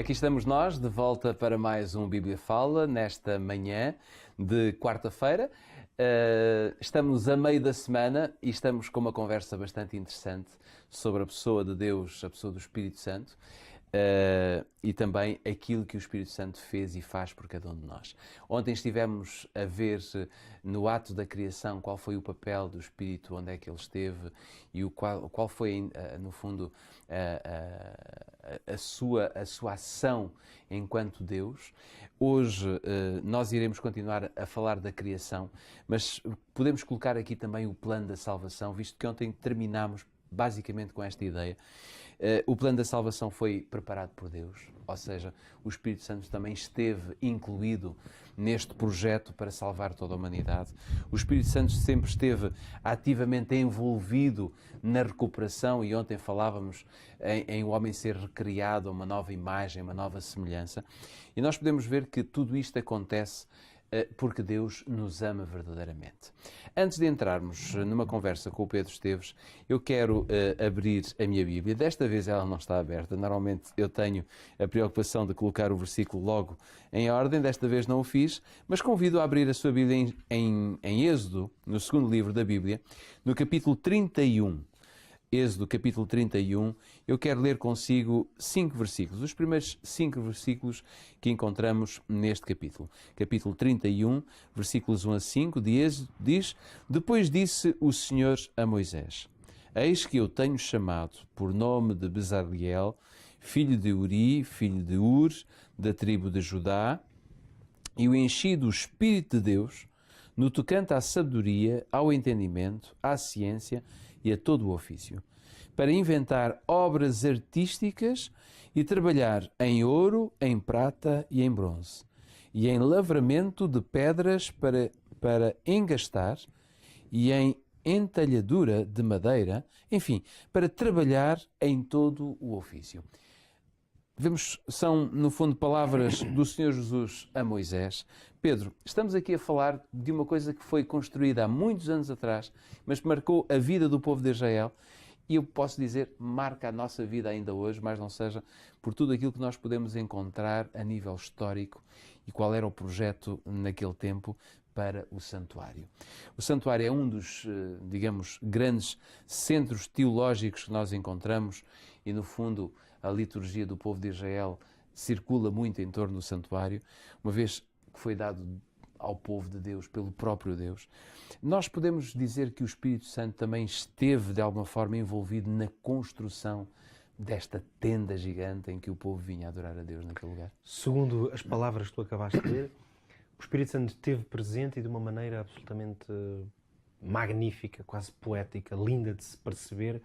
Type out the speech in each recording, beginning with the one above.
Aqui estamos nós, de volta para mais um Bíblia Fala, nesta manhã de quarta-feira. Estamos a meio da semana e estamos com uma conversa bastante interessante sobre a pessoa de Deus, a pessoa do Espírito Santo, e também aquilo que o Espírito Santo fez e faz por cada um de nós. Ontem estivemos a ver no ato da criação qual foi o papel do Espírito, onde é que ele esteve e qual foi, no fundo, a sua ação enquanto Deus. Hoje nós iremos continuar a falar da criação, mas podemos colocar aqui também o plano da salvação, visto que ontem terminámos basicamente com esta ideia. O plano da salvação foi preparado por Deus, ou seja, o Espírito Santo também esteve incluído neste projeto para salvar toda a humanidade. O Espírito Santo sempre esteve ativamente envolvido na recuperação e ontem falávamos em o homem ser recriado a uma nova imagem, uma nova semelhança. E nós podemos ver que tudo isto acontece porque Deus nos ama verdadeiramente. Antes de entrarmos numa conversa com o Pedro Esteves, eu quero abrir a minha Bíblia. Desta vez ela não está aberta. Normalmente eu tenho a preocupação de colocar o versículo logo em ordem. Desta vez não o fiz, mas convido a abrir a sua Bíblia em Êxodo, no segundo livro da Bíblia, no capítulo 31. Êxodo, capítulo 31, eu quero ler consigo 5 versículos, os primeiros 5 versículos que encontramos neste capítulo. Capítulo 31, versículos 1 a 5, de Êxodo, diz: Depois disse o Senhor a Moisés: Eis que eu tenho chamado por nome de Bezaleel, filho de Uri, filho de Ur, da tribo de Judá, e o enchi do Espírito de Deus, no tocante à sabedoria, ao entendimento, à ciência e a todo o ofício, para inventar obras artísticas e trabalhar em ouro, em prata e em bronze, e em lavramento de pedras para engastar, e em entalhadura de madeira, enfim, para trabalhar em todo o ofício. Vemos, são, no fundo, palavras do Senhor Jesus a Moisés. Pedro, estamos aqui a falar de uma coisa que foi construída há muitos anos atrás, mas que marcou a vida do povo de Israel, e eu posso dizer, marca a nossa vida ainda hoje, mas não seja por tudo aquilo que nós podemos encontrar a nível histórico e qual era o projeto naquele tempo para o santuário. O santuário é um dos, digamos, grandes centros teológicos que nós encontramos e, no fundo, a liturgia do povo de Israel circula muito em torno do santuário, uma vez que foi dado ao povo de Deus pelo próprio Deus. Nós podemos dizer que o Espírito Santo também esteve, de alguma forma, envolvido na construção desta tenda gigante em que o povo vinha adorar a Deus naquele lugar. Segundo as palavras que tu acabaste de ler, o Espírito Santo esteve presente e de uma maneira absolutamente magnífica, quase poética, linda de se perceber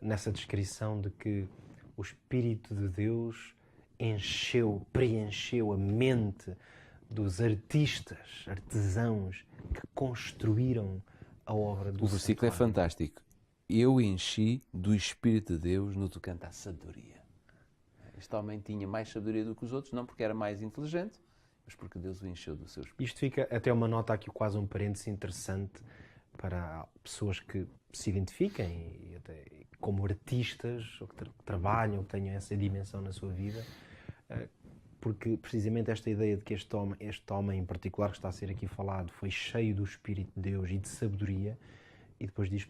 nessa descrição de que o Espírito de Deus preencheu a mente dos artistas, artesãos que construíram a obra do O versículo é fantástico. Eu enchi do Espírito de Deus no tocante à sabedoria. Este homem tinha mais sabedoria do que os outros, não porque era mais inteligente, mas porque Deus o encheu do seu Espírito. Isto fica até uma nota aqui, quase um parênteses interessante para pessoas que se identifiquem e até como artistas, ou que trabalham, ou que tenham essa dimensão na sua vida, porque precisamente esta ideia de que este homem em particular que está a ser aqui falado foi cheio do Espírito de Deus e de sabedoria, e depois diz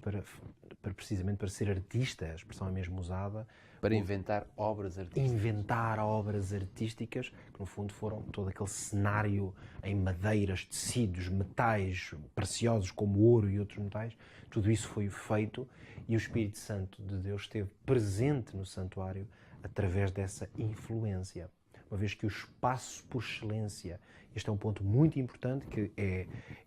precisamente para ser artista, a expressão é mesmo usada, para inventar obras artísticas. Inventar obras artísticas, que no fundo foram todo aquele cenário em madeiras, tecidos, metais preciosos como ouro e outros metais, tudo isso foi feito e o Espírito Santo de Deus esteve presente no santuário através dessa influência. Uma vez que o espaço por excelência, este é um ponto muito importante,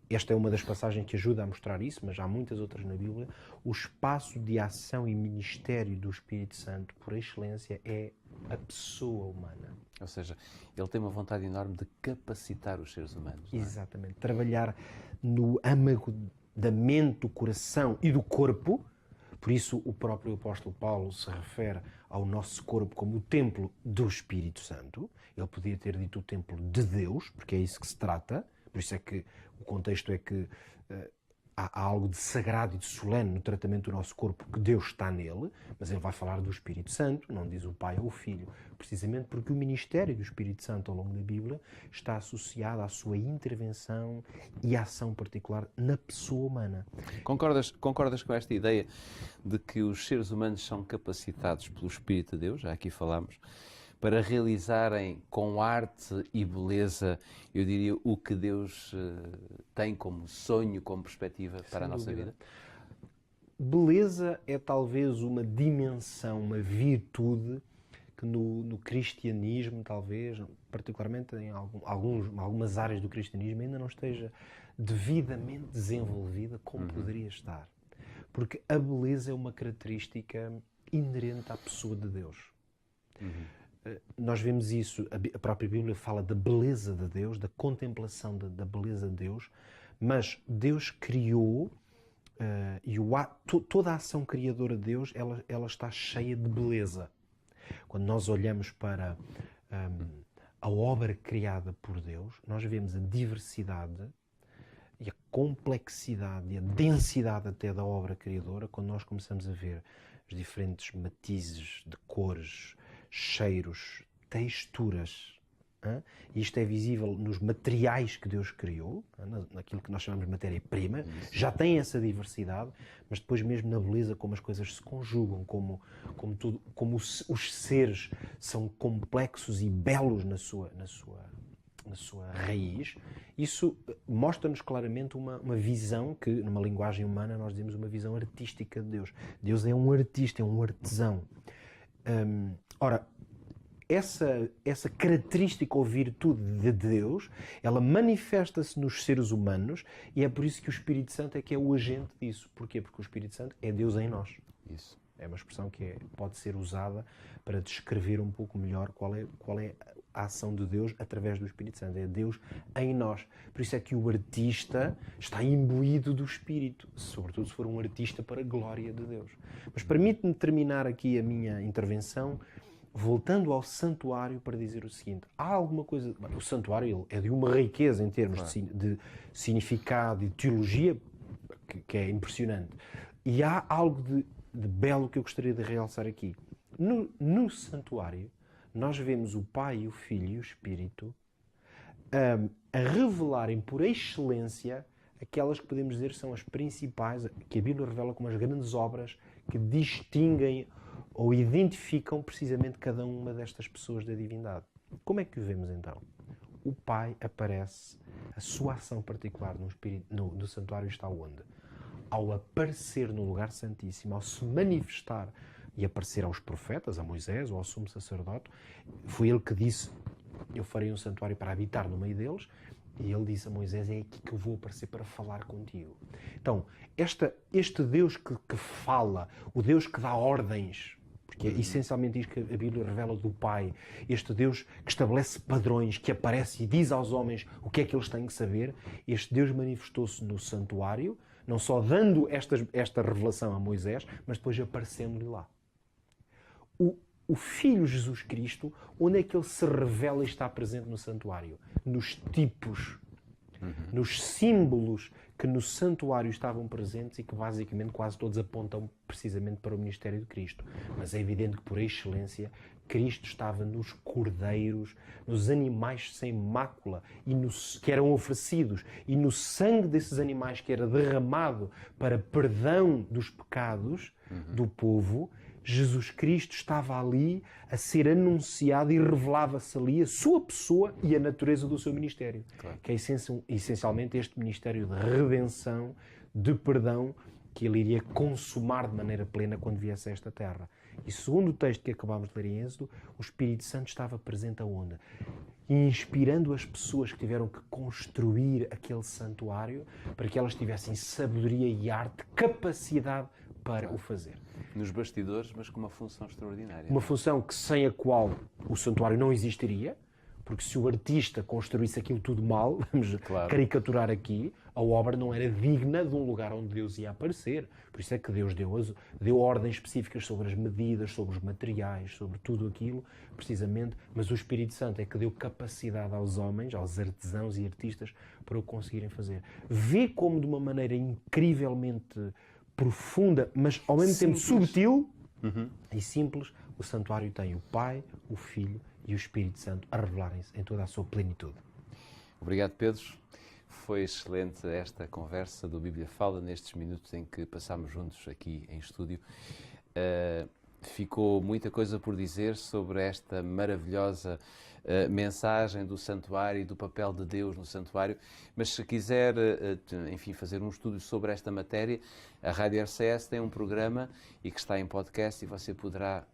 esta é uma das passagens que ajuda a mostrar isso, mas há muitas outras na Bíblia, o espaço de ação e ministério do Espírito Santo por excelência é a pessoa humana. Ou seja, ele tem uma vontade enorme de capacitar os seres humanos. Não é? Exatamente. Trabalhar no âmago da mente, do coração e do corpo. Por isso o próprio apóstolo Paulo se refere ao nosso corpo como o templo do Espírito Santo. Ele podia ter dito o templo de Deus, porque é isso que se trata. Por isso é que o contexto é que há algo de sagrado e de solene no tratamento do nosso corpo, que Deus está nele, mas ele vai falar do Espírito Santo, não diz o Pai ou o Filho, precisamente porque o ministério do Espírito Santo ao longo da Bíblia está associado à sua intervenção e ação particular na pessoa humana. Concordas com esta ideia de que os seres humanos são capacitados pelo Espírito de Deus, já aqui falámos, para realizarem com arte e beleza, eu diria, o que Deus tem como sonho, como perspectiva para a nossa vida? Beleza é talvez uma dimensão, uma virtude que no cristianismo, talvez, particularmente em algumas áreas do cristianismo, ainda não esteja devidamente desenvolvida como poderia estar. Porque a beleza é uma característica inerente à pessoa de Deus. Nós vemos isso, a própria Bíblia fala da beleza de Deus, da contemplação da beleza de Deus, mas Deus criou, e toda a ação criadora de Deus, ela está cheia de beleza. Quando nós olhamos para a obra criada por Deus, nós vemos a diversidade e a complexidade e a densidade até da obra criadora, quando nós começamos a ver os diferentes matizes de cores, cheiros, texturas. Isto é visível nos materiais que Deus criou, naquilo que nós chamamos de matéria-prima. Já tem essa diversidade, mas depois mesmo na beleza, como as coisas se conjugam, como os seres são complexos e belos na sua raiz. Isso mostra-nos claramente uma visão que, numa linguagem humana, nós dizemos uma visão artística de Deus. Deus é um artista, é um artesão. Ora, essa característica ou virtude de Deus, ela manifesta-se nos seres humanos e é por isso que o Espírito Santo é que é o agente disso. Porquê? Porque o Espírito Santo é Deus em nós. Isso. É uma expressão que pode ser usada para descrever um pouco melhor qual é a ação de Deus através do Espírito Santo. É Deus em nós. Por isso é que o artista está imbuído do Espírito, sobretudo se for um artista para a glória de Deus. Mas permite-me terminar aqui a minha intervenção voltando ao santuário para dizer o seguinte. Há alguma coisa... O santuário é de uma riqueza em termos de significado e de teologia que é impressionante. E há algo de belo que eu gostaria de realçar aqui. No santuário, nós vemos o Pai, o Filho e o Espírito a revelarem por excelência aquelas que podemos dizer são as principais, que a Bíblia revela como as grandes obras que distinguem ou identificam precisamente cada uma destas pessoas da divindade. Como é que o vemos então? O Pai aparece, a sua ação particular no santuário está onde? Ao aparecer no lugar santíssimo, ao se manifestar e aparecer aos profetas, a Moisés ou ao sumo sacerdote, foi ele que disse, eu farei um santuário para habitar no meio deles, e ele disse a Moisés, é aqui que eu vou aparecer para falar contigo. Então, este Deus que fala, o Deus que dá ordens, porque é essencialmente isto que a Bíblia revela do Pai, este Deus que estabelece padrões, que aparece e diz aos homens o que é que eles têm que saber, este Deus manifestou-se no santuário, não só dando esta revelação a Moisés, mas depois aparecendo-lhe lá. O Filho Jesus Cristo, onde é que ele se revela e está presente no santuário? Nos tipos, nos símbolos que no santuário estavam presentes e que basicamente quase todos apontam precisamente para o ministério de Cristo. Mas é evidente que por excelência Cristo estava nos cordeiros, nos animais sem mácula que eram oferecidos e no sangue desses animais que era derramado para perdão dos pecados do povo. Jesus Cristo estava ali a ser anunciado e revelava-se ali a sua pessoa e a natureza do seu ministério. Claro. Que é essencialmente este ministério de redenção, de perdão, que ele iria consumar de maneira plena quando viesse a esta terra. E segundo o texto que acabámos de ler em Êxodo, o Espírito Santo estava presente aonde? Inspirando as pessoas que tiveram que construir aquele santuário para que elas tivessem sabedoria e arte, capacidade para o fazer. Nos bastidores, mas com uma função extraordinária. Uma função sem a qual o santuário não existiria, Porque se o artista construísse aquilo tudo mal, vamos Claro. caricaturar aqui, a obra não era digna de um lugar onde Deus ia aparecer. Por isso é que Deus deu ordens específicas sobre as medidas, sobre os materiais, sobre tudo aquilo, precisamente, mas o Espírito Santo é que deu capacidade aos homens, aos artesãos e artistas, para o conseguirem fazer. Vê como de uma maneira incrivelmente profunda, mas ao mesmo tempo subtil e simples, o santuário tem o Pai, o Filho e o Espírito Santo a revelarem-se em toda a sua plenitude. Obrigado, Pedro. Foi excelente esta conversa do Bíblia Fala, nestes minutos em que passámos juntos aqui em estúdio. Ficou muita coisa por dizer sobre esta maravilhosa mensagem do santuário e do papel de Deus no santuário, mas se quiser, enfim, fazer um estudo sobre esta matéria, a Rádio RCS tem um programa e que está em podcast e você poderá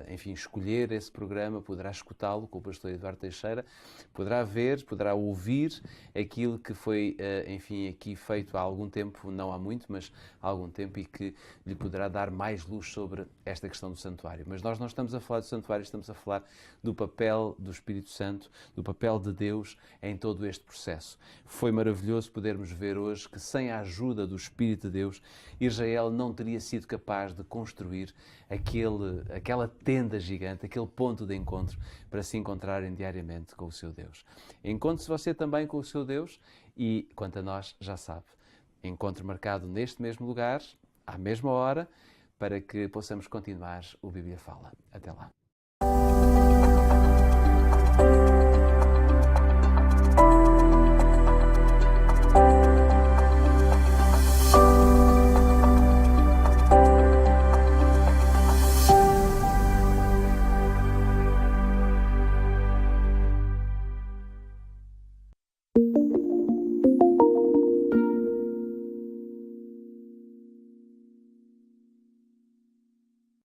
enfim, escolher esse programa, poderá escutá-lo com o pastor Eduardo Teixeira, poderá ver, poderá ouvir aquilo que foi, enfim, aqui feito há algum tempo, não há muito, mas há algum tempo, e que lhe poderá dar mais luz sobre esta questão do santuário. Mas nós não estamos a falar do santuário, estamos a falar do papel do Espírito Santo, do papel de Deus em todo este processo. Foi maravilhoso podermos ver hoje que sem a ajuda do Espírito de Deus, Israel não teria sido capaz de construir aquela tenda gigante, aquele ponto de encontro para se encontrarem diariamente com o seu Deus. Encontre-se você também com o seu Deus e, quanto a nós, já sabe, encontro marcado neste mesmo lugar, à mesma hora, para que possamos continuar o Bíblia Fala. Até lá.